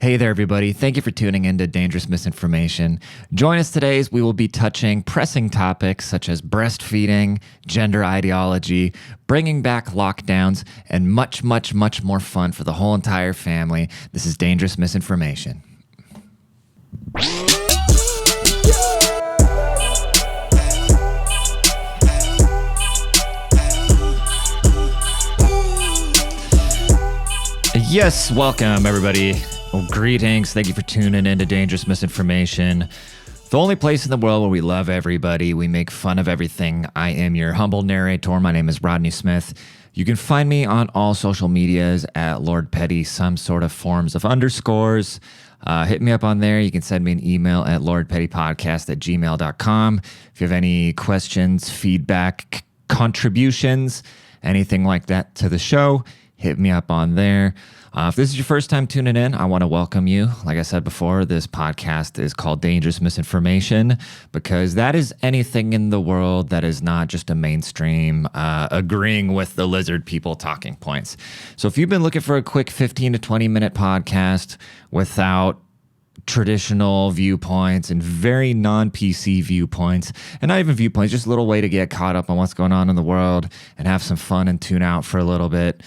Hey there, everybody. Thank you for tuning in to Dangerous Misinformation. Join us today as we will be touching pressing topics such as breastfeeding, gender ideology, bringing back lockdowns, and much, much, much more fun for the whole entire family. This is Dangerous Misinformation. Yes, welcome, everybody. Well, greetings. Thank you for tuning in to Dangerous Misinformation, the only place in the world where we love everybody. We make fun of everything. I am your humble narrator. My name is Rodney Smith. You can find me on all social medias at Lord Petty, some sort of forms of underscores. Hit me up on there. You can send me an email at lordpettypodcast@gmail.com. If you have any questions, feedback, contributions, anything like that to the show, hit me up on there. If this is your first time tuning in, I want to welcome you. Like I said before, this podcast is called Dangerous Misinformation because that is anything in the world that is not just a mainstream agreeing with the lizard people talking points. So if you've been looking for a quick 15 to 20 minute podcast without traditional viewpoints and very non-PC viewpoints, and not even viewpoints, just a little way to get caught up on what's going on in the world and have some fun and tune out for a little bit,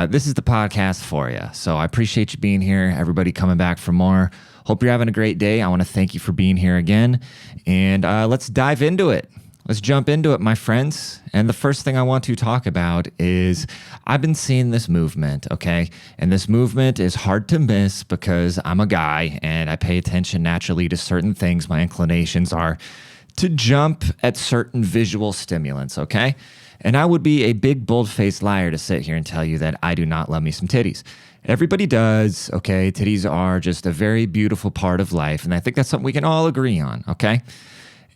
this is the podcast for you. So I appreciate you being here, everybody coming back for more. Hope you're having a great day. I want to thank you for being here again, and let's dive into it. Let's jump into it, my friends. And the first thing I want to talk about is I've been seeing this movement, okay? And this movement is hard to miss because I'm a guy and I pay attention naturally to certain things. My inclinations are to jump at certain visual stimulants, okay? And I would be a big, bold-faced liar to sit here and tell you that I do not love me some titties. Everybody does, okay? Titties are just a very beautiful part of life, and I think that's something we can all agree on, okay?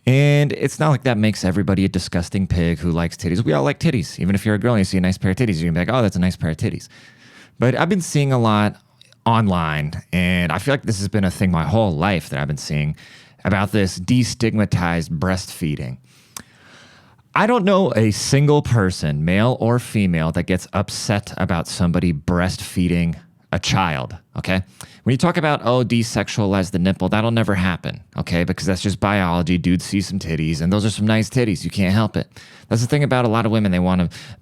And it's not like that makes everybody a disgusting pig who likes titties. We all like titties. Even if you're a girl and you see a nice pair of titties, you're going to be like, oh, that's a nice pair of titties. But I've been seeing a lot online, and I feel like this has been a thing my whole life that I've been seeing about this destigmatized breastfeeding. I don't know a single person, male or female, that gets upset about somebody breastfeeding a child, okay? When you talk about, desexualize the nipple, that'll never happen, okay? Because that's just biology. Dudes see some titties, and those are some nice titties. You can't help it. That's the thing about a lot of women. They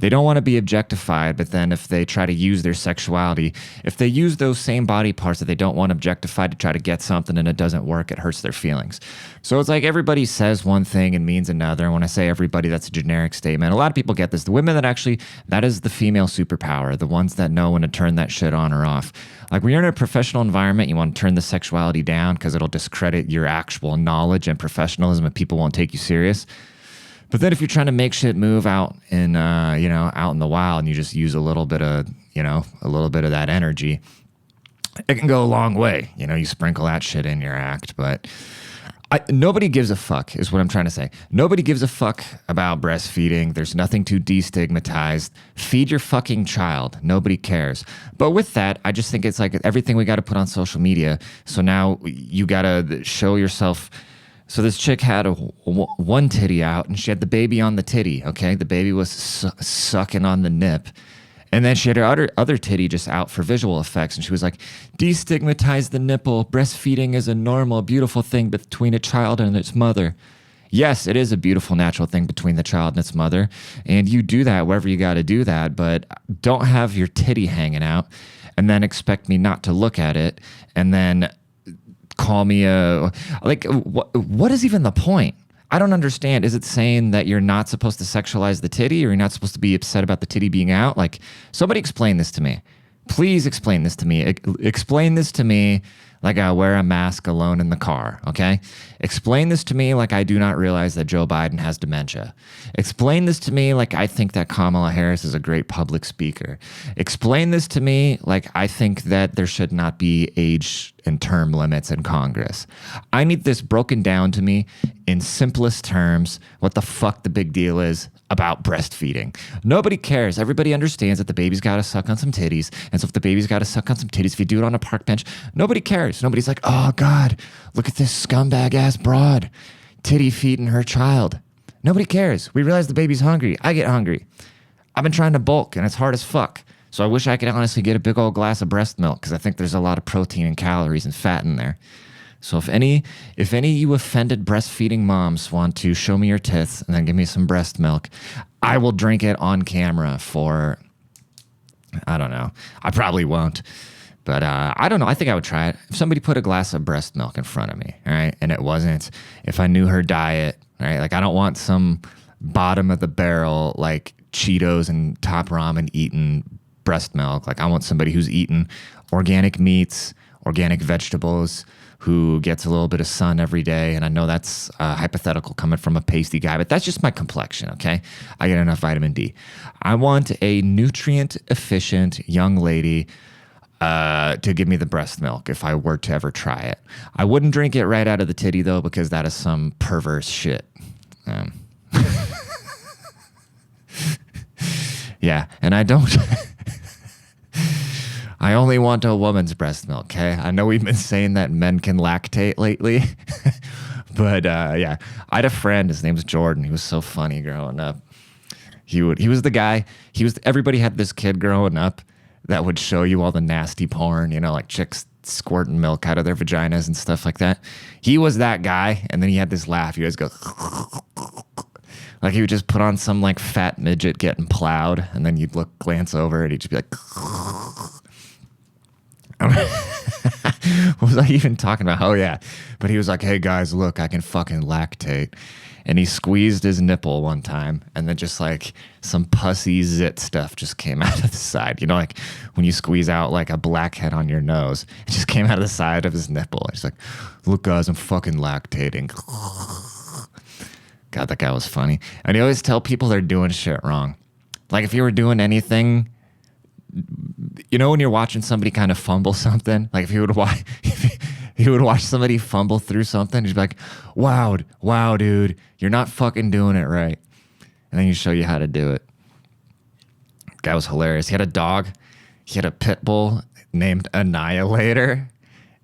don't want to be objectified, but then if they try to use their sexuality, if they use those same body parts that they don't want objectified to try to get something and it doesn't work, it hurts their feelings. So it's like everybody says one thing and means another. And when I say everybody, that's a generic statement. A lot of people get this. The women that is the female superpower, the ones that know when to turn that shit on or off. Like when you're in a professional environment, you want to turn the sexuality down because it'll discredit your actual knowledge and professionalism and people won't take you serious. But then if you're trying to make shit move out in, out in the wild and you just use a little bit of that energy, it can go a long way. You sprinkle that shit in your act, but nobody gives a fuck is what I'm trying to say. Nobody gives a fuck about breastfeeding. There's nothing to destigmatize. Feed your fucking child. Nobody cares. But with that, I just think it's like everything we got to put on social media. So now you got to show yourself. So this chick had one titty out and she had the baby on the titty, okay? The baby was sucking on the nip. And then she had her other titty just out for visual effects. And she was like, destigmatize the nipple. Breastfeeding is a normal, beautiful thing between a child and its mother. Yes, it is a beautiful, natural thing between the child and its mother. And you do that wherever you got to do that. But don't have your titty hanging out and then expect me not to look at it and then call me what is even the point? I don't understand. Is it saying that you're not supposed to sexualize the titty or you're not supposed to be upset about the titty being out? Like, somebody explain this to me. Please explain this to me. Explain this to me like I wear a mask alone in the car, okay? Explain this to me like I do not realize that Joe Biden has dementia. Explain this to me like I think that Kamala Harris is a great public speaker. Explain this to me like I think that there should not be age and term limits in Congress. I need this broken down to me in simplest terms, what the fuck the big deal is about breastfeeding. Nobody cares. Everybody understands that the baby's got to suck on some titties. And so if the baby's got to suck on some titties, if you do it on a park bench, nobody cares. Nobody's like, oh God, look at this scumbag ass broad titty feeding her child. Nobody cares. We realize the baby's hungry. I get hungry. I've been trying to bulk and it's hard as fuck. So I wish I could honestly get a big old glass of breast milk because I think there's a lot of protein and calories and fat in there. So if any of you offended breastfeeding moms want to show me your tits and then give me some breast milk, I will drink it on camera for, I don't know. I probably won't. But I don't know. I think I would try it. If somebody put a glass of breast milk in front of me, all right, and it wasn't, if I knew her diet, all right, like I don't want some bottom of the barrel, like Cheetos and Top Ramen eating breast milk. Like I want somebody who's eating organic meats, organic vegetables, who gets a little bit of sun every day. And I know that's hypothetical coming from a pasty guy, but that's just my complexion, okay? I get enough vitamin D. I want a nutrient efficient young lady to give me the breast milk if I were to ever try it. I wouldn't drink it right out of the titty though, because that is some perverse shit. Yeah, and I don't. I only want a woman's breast milk, okay? I know we've been saying that men can lactate lately, but yeah. I had a friend, his name's Jordan. He was so funny growing up. He was the guy, everybody had this kid growing up that would show you all the nasty porn, you know, like chicks squirting milk out of their vaginas and stuff like that. He was that guy, and then he had this laugh. He always go, like he would just put on some like fat midget getting plowed, and then you'd glance over, and he'd just be like, what was I even talking about? Oh yeah, but he was like, "Hey guys, look, I can fucking lactate," and he squeezed his nipple one time, and then just like some pussy zit stuff just came out of the side. You know, like when you squeeze out like a blackhead on your nose, it just came out of the side of his nipple. He's like, "Look, guys, I'm fucking lactating." God, that guy was funny, and he always tell people they're doing shit wrong. Like if you were doing anything. You know when you're watching somebody kind of fumble something, like if you would watch somebody fumble through something, you'd be like, wow, dude, you're not fucking doing it right. And then you show you how to do it. Guy was hilarious. He had a dog. He had a pit bull named Annihilator.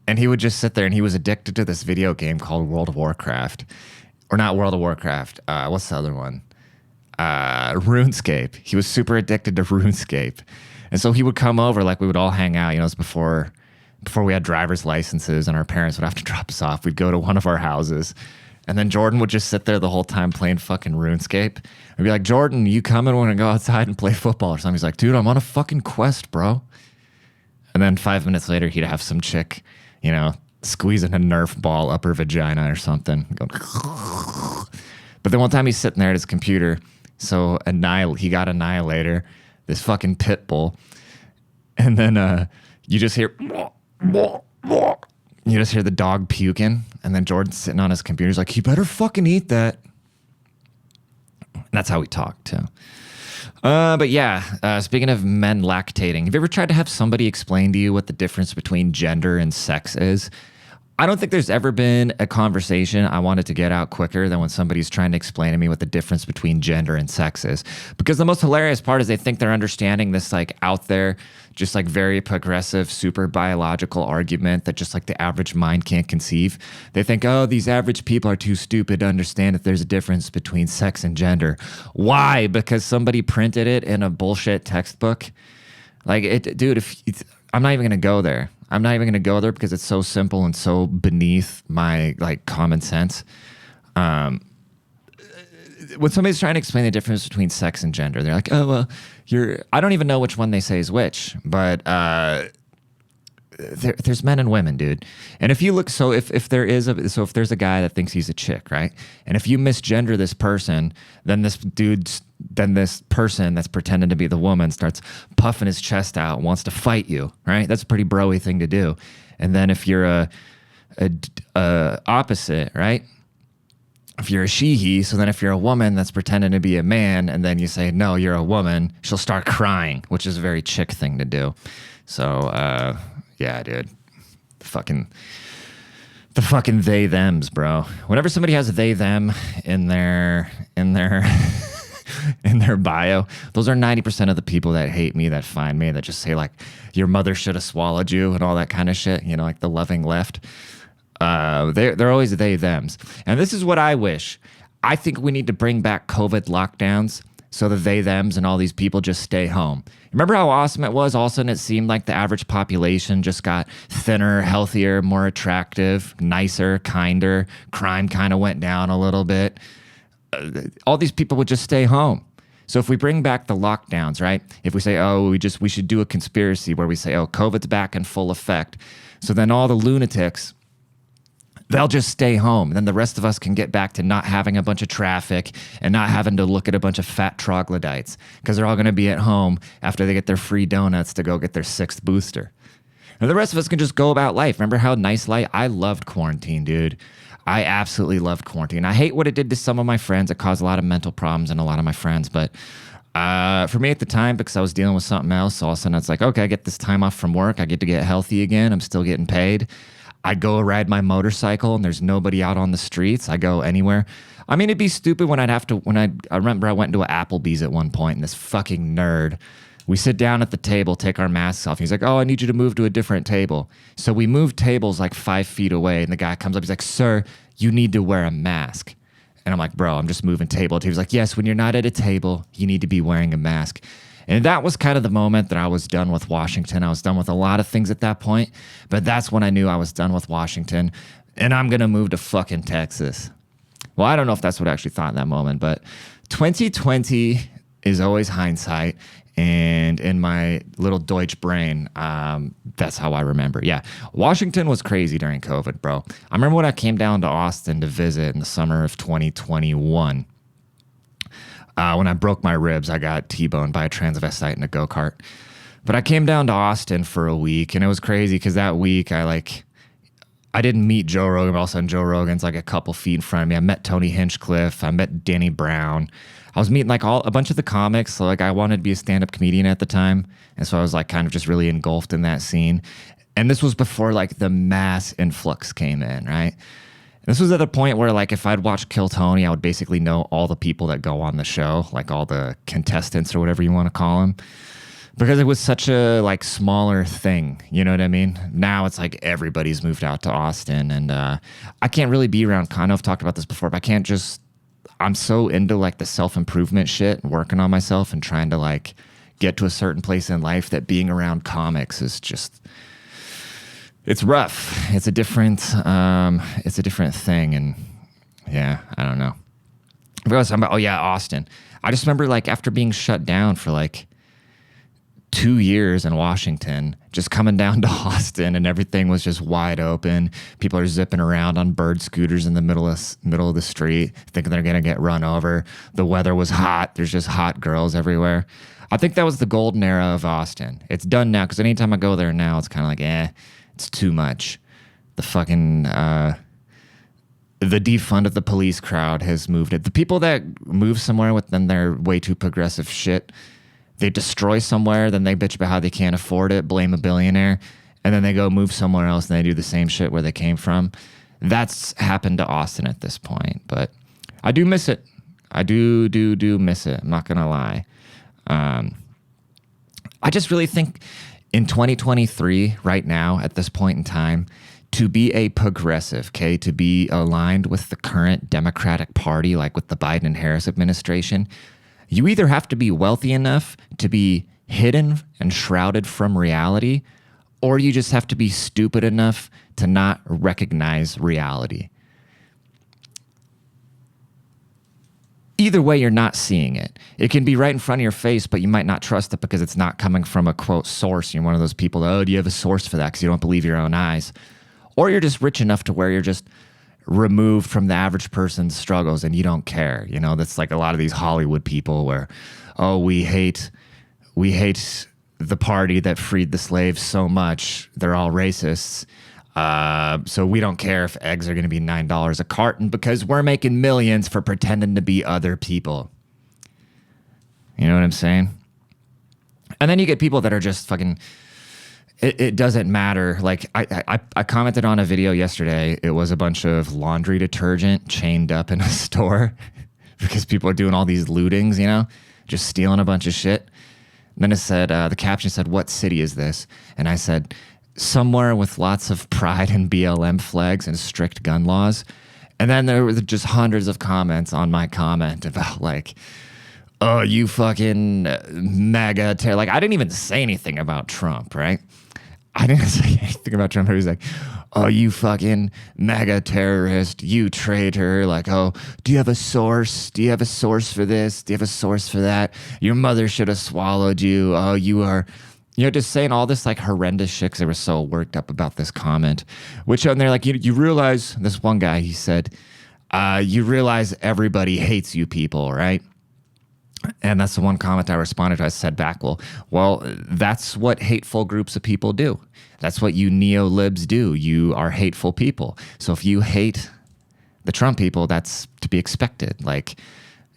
And he would just sit there, and he was addicted to this video game called World of Warcraft. Or not World of Warcraft. What's the other one? RuneScape. He was super addicted to RuneScape. And so he would come over, like we would all hang out, you know, it's before we had driver's licenses and our parents would have to drop us off. We'd go to one of our houses, and then Jordan would just sit there the whole time playing fucking RuneScape. I'd be like, "Jordan, you coming when I go outside and play football or something?" He's like, "Dude, I'm on a fucking quest, bro." And then 5 minutes later, he'd have some chick, you know, squeezing a Nerf ball up her vagina or something. Going but then one time he's sitting there at his computer, so he got Annihilator, this fucking pit bull, and then you just hear the dog puking, and then Jordan's sitting on his computer. He's like, "You better fucking eat that." And that's how we talk too. But yeah, speaking of men lactating, have you ever tried to have somebody explain to you what the difference between gender and sex is? I don't think there's ever been a conversation I wanted to get out quicker than when somebody's trying to explain to me what the difference between gender and sex is. Because the most hilarious part is they think they're understanding this like out there, just like very progressive, super biological argument that just like the average mind can't conceive. They think, oh, these average people are too stupid to understand that there's a difference between sex and gender. Why? Because somebody printed it in a bullshit textbook? Like, dude, I'm not even going to go there. I'm not even going to go there because it's so simple and so beneath my like common sense. When somebody's trying to explain the difference between sex and gender, they're like, "Oh, well, I don't even know which one they say is which, but there's men and women, dude." And if you look, if there's a guy that thinks he's a chick, right? And if you misgender this person, then this person that's pretending to be the woman starts puffing his chest out and wants to fight you, right? That's a pretty bro-y thing to do. And then if you're a opposite, right? If you're a she-he, so then if you're a woman that's pretending to be a man, and then you say, "No, you're a woman," she'll start crying, which is a very chick thing to do. So, yeah, dude. The fucking they thems, bro. Whenever somebody has they them in their in their bio, those are 90% of the people that hate me, that find me, that just say like, "Your mother should have swallowed you," and all that kind of shit, you know, like the loving left. They're always they thems. And this is what I wish. I think we need to bring back COVID lockdowns so the they thems and all these people just stay home. Remember how awesome it was? All of a sudden it seemed like the average population just got thinner, healthier, more attractive, nicer, kinder. Crime kind of went down a little bit. All these people would just stay home. So if we bring back the lockdowns, right? If we say, oh, we should do a conspiracy where we say, oh, COVID's back in full effect. So then all the lunatics, they'll just stay home. Then the rest of us can get back to not having a bunch of traffic and not having to look at a bunch of fat troglodytes because they're all going to be at home after they get their free donuts to go get their 6th booster. And the rest of us can just go about life. Remember how nice life? I loved quarantine, dude. I absolutely loved quarantine. I hate what it did to some of my friends. It caused a lot of mental problems in a lot of my friends. But for me at the time, because I was dealing with something else, all of a sudden it's like, okay, I get this time off from work. I get to get healthy again. I'm still getting paid. I go ride my motorcycle and there's nobody out on the streets. I go anywhere. I mean, it'd be stupid when I remember I went into an Applebee's at one point and this fucking nerd, we sit down at the table, take our masks off. He's like, oh, I need you to move to a different table. So we moved tables like 5 feet away and the guy comes up. He's like, sir, you need to wear a mask. And I'm like, bro, I'm just moving table. He was like, yes, when you're not at a table, you need to be wearing a mask. And that was kind of the moment that I was done with Washington. I was done with a lot of things at that point, but that's when I knew I was done with Washington and I'm going to move to fucking Texas. Well, I don't know if that's what I actually thought in that moment, but 2020 is always hindsight. And in my little Deutsch brain, that's how I remember. Yeah, Washington was crazy during COVID, bro. I remember when I came down to Austin to visit in the summer of 2021. When I broke my ribs, I got T-boned by a transvestite in a go-kart. But I came down to Austin for a week, and it was crazy because that week I didn't meet Joe Rogan, but all of a sudden Joe Rogan's like a couple feet in front of me. I met Tony Hinchcliffe. I met Danny Brown. I was meeting like a bunch of the comics. So like I wanted to be a stand-up comedian at the time. And so I was like kind of just really engulfed in that scene. And this was before like the mass influx came in, right? This was at a point where like if I'd watch Kill Tony, I would basically know all the people that go on the show, like all the contestants or whatever you want to call them. Because it was such a like smaller thing, you know what I mean? Now it's like everybody's moved out to Austin and I can't really be around, I know I've talked about this before, but I'm so into like the self-improvement shit and working on myself and trying to like get to a certain place in life that being around comics is just, it's rough. It's a different thing. And yeah, I don't know. Austin. I just remember like after being shut down for like 2 years in Washington, just coming down to Austin and everything was just wide open. People are zipping around on bird scooters in the middle of the street, thinking they're going to get run over. The weather was hot. There's just hot girls everywhere. I think that was the golden era of Austin. It's done now because anytime I go there now, it's kind of like, it's too much. The fucking, the defund of the police crowd has moved it. The people that move somewhere with then they're way too progressive shit, they destroy somewhere, then they bitch about how they can't afford it, blame a billionaire, and then they go move somewhere else and they do the same shit where they came from. That's happened to Austin at this point, but I do miss it. I do miss it. I'm not going to lie. I just really think in 2023, right now, at this point in time, to be a progressive, okay, to be aligned with the current Democratic Party, like with the Biden and Harris administration, you either have to be wealthy enough to be hidden and shrouded from reality, or you just have to be stupid enough to not recognize reality. Either way, you're not seeing it. It can be right in front of your face, but you might not trust it because it's not coming from a quote source. You're one of those people, oh, do you have a source for that because you don't believe your own eyes? Or you're just rich enough to where you're just removed from the average person's struggles and you don't care. You know, that's like a lot of these Hollywood people where, oh, we hate the party that freed the slaves so much. They're all racists. So we don't care if eggs are going to be $9 a carton because we're making millions for pretending to be other people. You know what I'm saying? And then you get people that are just fucking, it doesn't matter. Like I commented on a video yesterday. It was a bunch of laundry detergent chained up in a store because people are doing all these lootings, you know, just stealing a bunch of shit. And then it said, the caption said, what city is this? And I said, somewhere with lots of pride and BLM flags and strict gun laws. And then there were just hundreds of comments on my comment about like, oh, you fucking MAGA terror. Like, I didn't even say anything about Trump, right? I didn't say anything about Trump. He was like, oh, you fucking MAGA terrorist, you traitor. Like, oh, do you have a source? Do you have a source for this? Do you have a source for that? Your mother should have swallowed you. Oh, you are, just saying all this like horrendous shit because they were so worked up about this comment. Which, and they're like, you realize, this one guy, he said, you realize everybody hates you people, right? And that's the one comment I responded to. I said back, well, that's what hateful groups of people do. That's what you neo-libs do. You are hateful people. So if you hate the Trump people, that's to be expected. Like,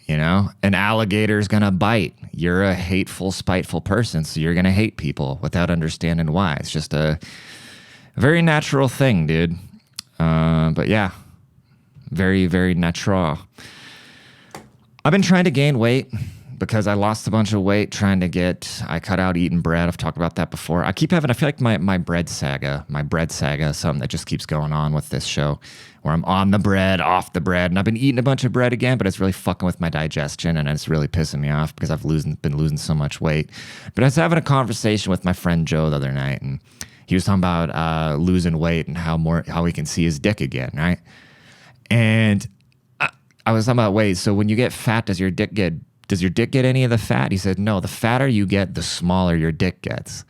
an alligator's going to bite. You're a hateful, spiteful person, so you're going to hate people without understanding why. It's just a very natural thing, dude. But yeah, very, very natural. I've been trying to gain weight because I lost a bunch of weight I cut out eating bread. I've talked about that before. I feel like my bread saga is something that just keeps going on with this show where I'm on the bread, off the bread, and I've been eating a bunch of bread again, but it's really fucking with my digestion and it's really pissing me off because I've been losing so much weight. But I was having a conversation with my friend Joe the other night and he was talking about losing weight and how he can see his dick again, right? And I was talking about, wait, so when you get fat, does your dick get any of the fat? He said, no, the fatter you get, the smaller your dick gets.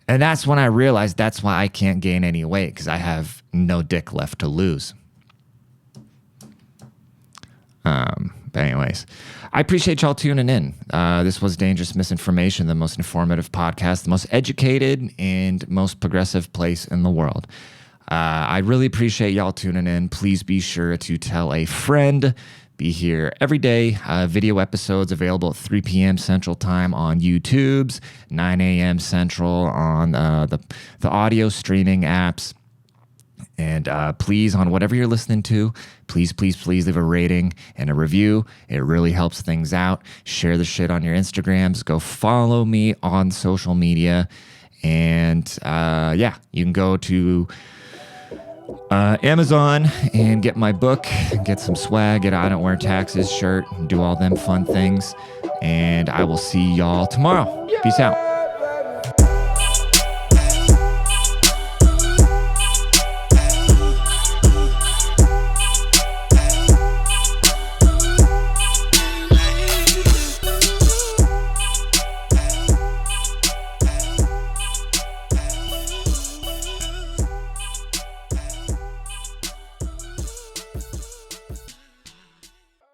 And that's when I realized that's why I can't gain any weight, because I have no dick left to lose. But anyways, I appreciate y'all tuning in. This was Dangerous Misinformation, the most informative podcast, the most educated and most progressive place in the world. I really appreciate y'all tuning in. Please be sure to tell a friend. Be here every day. Video episodes available at 3 p.m. Central Time on YouTube's, 9 a.m. Central on the audio streaming apps. And please, on whatever you're listening to, please leave a rating and a review. It really helps things out. Share the shit on your Instagrams. Go follow me on social media. And you can go to Amazon and get my book, get some swag, get I Don't Wear Taxes shirt, do all them fun things. And I will see y'all tomorrow. Peace out.